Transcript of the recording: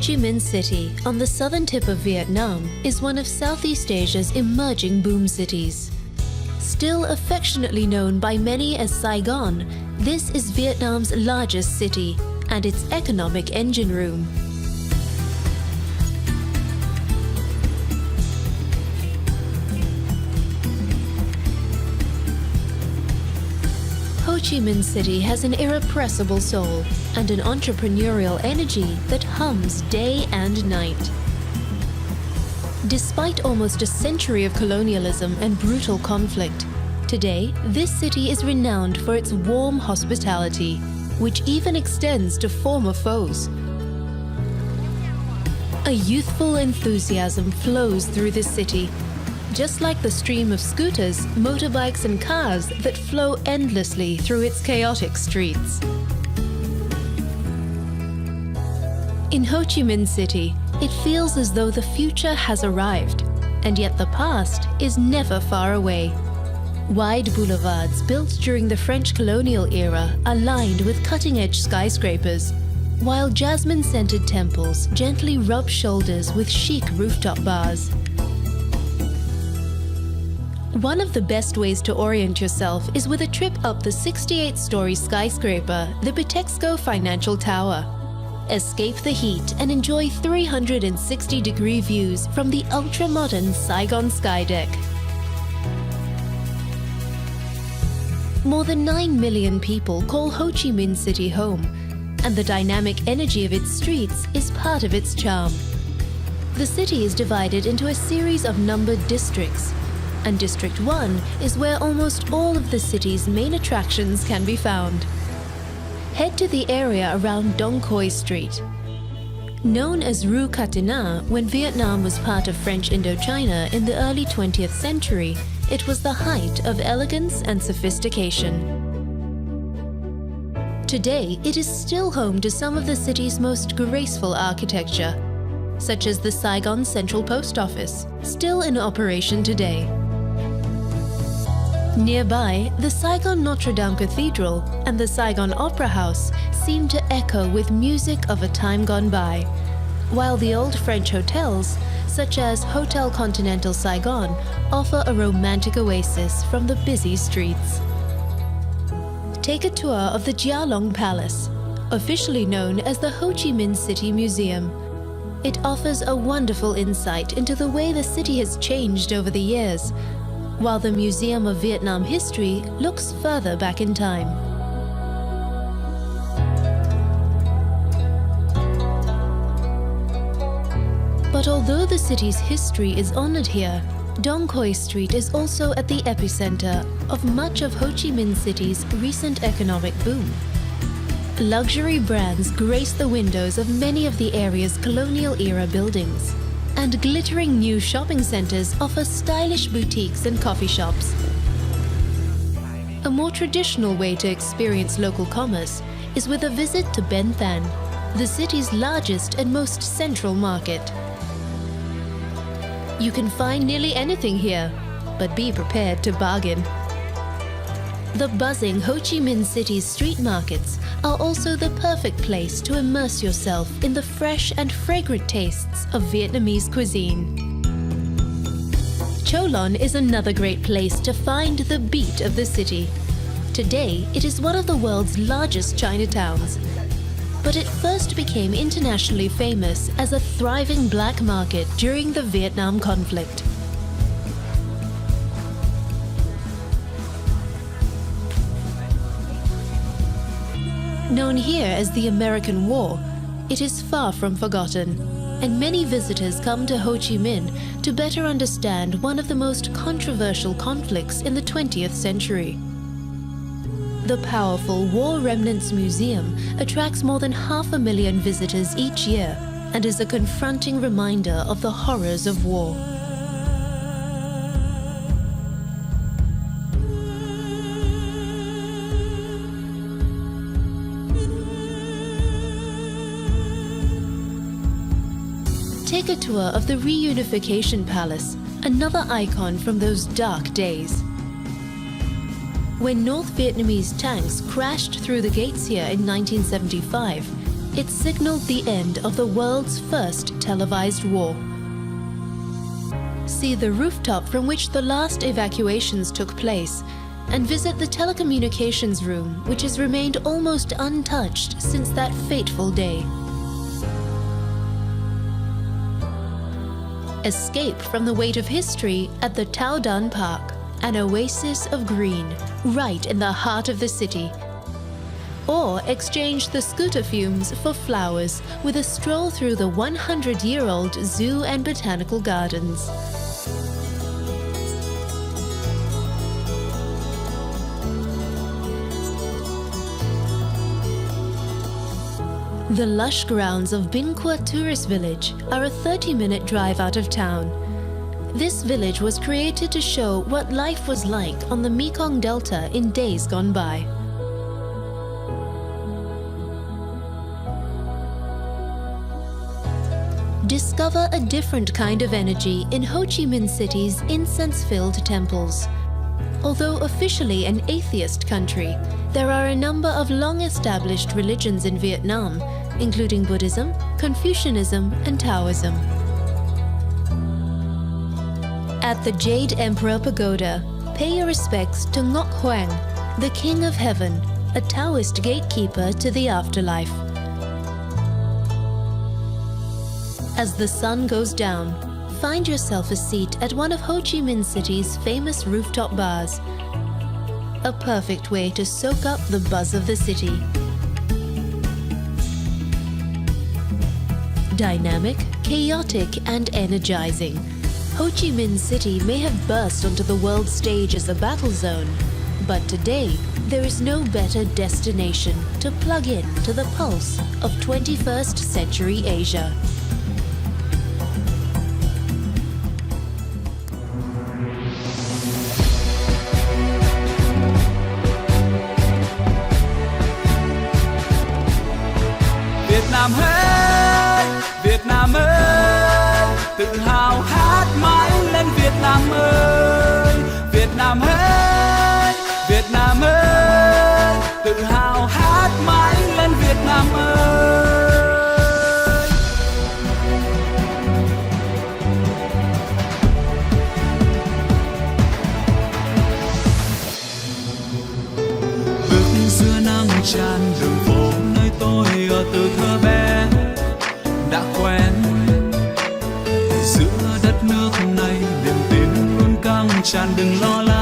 Chi Minh City, on the southern tip of Vietnam, is one of Southeast Asia's emerging boom cities. Still affectionately known by many as Saigon, this is Vietnam's largest city and its economic engine room. Ho Chi Minh City has an irrepressible soul and an entrepreneurial energy that hums day and night. Despite almost a century of colonialism and brutal conflict, today this city is renowned for its warm hospitality, which even extends to former foes. A youthful enthusiasm flows through the city, just like the stream of scooters, motorbikes and cars that flow endlessly through its chaotic streets. In Ho Chi Minh City, it feels as though the future has arrived, and yet the past is never far away. Wide boulevards built during the French colonial era are lined with cutting-edge skyscrapers, while jasmine-scented temples gently rub shoulders with chic rooftop bars. One of the best ways to orient yourself is with a trip up the 68-story skyscraper, the Bitexco Financial Tower. Escape the heat and enjoy 360-degree views from the ultra-modern SaiGon Skydeck. More than 9 million people call Ho Chi Minh City home, and the dynamic energy of its streets is part of its charm. The city is divided into a series of numbered districts, and District 1 is where almost all of the city's main attractions can be found. Head to the area around Dong Quoi Street. Known as Rue Catinat when Vietnam was part of French Indochina in the early 20th century, it was the height of elegance and sophistication. Today, it is still home to some of the city's most graceful architecture, such as the Saigon Central Post Office, still in operation today. Nearby, the Saigon Notre Dame Cathedral and the Saigon Opera House seem to echo with music of a time gone by, while the old French hotels, such as Hotel Continental Saigon, offer a romantic oasis from the busy streets. Take a tour of the Gia Long Palace, officially known as the Ho Chi Minh City Museum. It offers a wonderful insight into the way the city has changed over the years, while the Museum of Vietnam History looks further back in time. But although the city's history is honored here, Dong Quoi Street is also at the epicenter of much of Ho Chi Minh City's recent economic boom. Luxury brands grace the windows of many of the area's colonial-era buildings, and glittering new shopping centers offer stylish boutiques and coffee shops. A more traditional way to experience local commerce is with a visit to Ben Thanh, the city's largest and most central market. You can find nearly anything here, but be prepared to bargain. The buzzing Ho Chi Minh City's street markets are also the perfect place to immerse yourself in the fresh and fragrant tastes of Vietnamese cuisine. Cho Lon is another great place to find the beat of the city. Today, it is one of the world's largest Chinatowns, but it first became internationally famous as a thriving black market during the Vietnam conflict. Known here as the American War, it is far from forgotten, and many visitors come to Ho Chi Minh to better understand one of the most controversial conflicts in the 20th century. The powerful War Remnants Museum attracts more than 500,000 visitors each year and is a confronting reminder of the horrors of war. Take a tour of the Reunification Palace, another icon from those dark days. When North Vietnamese tanks crashed through the gates here in 1975, It signaled the end of the world's first televised war. See the rooftop from which the last evacuations took place, and visit the telecommunications room, which has remained almost untouched since that fateful day. Escape from the weight of history at the Tao Dan Park, an oasis of green, right in the heart of the city. Or exchange the scooter fumes for flowers with a stroll through the 100-year-old zoo and botanical gardens. The lush grounds of Binh Qua Tourist Village are a 30-minute drive out of town. This village was created to show what life was like on the Mekong Delta in days gone by. Discover a different kind of energy in Ho Chi Minh City's incense-filled temples. Although officially an atheist country, there are a number of long-established religions in Vietnam, including Buddhism, Confucianism, and Taoism. At the Jade Emperor Pagoda, pay your respects to Ngoc Hoang, the King of Heaven, a Taoist gatekeeper to the afterlife. As the sun goes down, find yourself a seat at one of Ho Chi Minh City's famous rooftop bars. A perfect way to soak up the buzz of the city. Dynamic, chaotic, and energizing, Ho Chi Minh City may have burst onto the world stage as a battle zone, but today there is no better destination to plug in to the pulse of 21st century Asia. Việt Nam ơi, tự hào hát mãi lên Việt Nam ơi, Việt Nam ơi, Việt Nam ơi, tự hào hát mãi lên Việt Nam ơi. Bước giữa nắng tràn đường phố nơi tôi ở từ thơ bé đã quen, giữa đất nước này niềm tin luôn căng tràn, đừng lo lắng.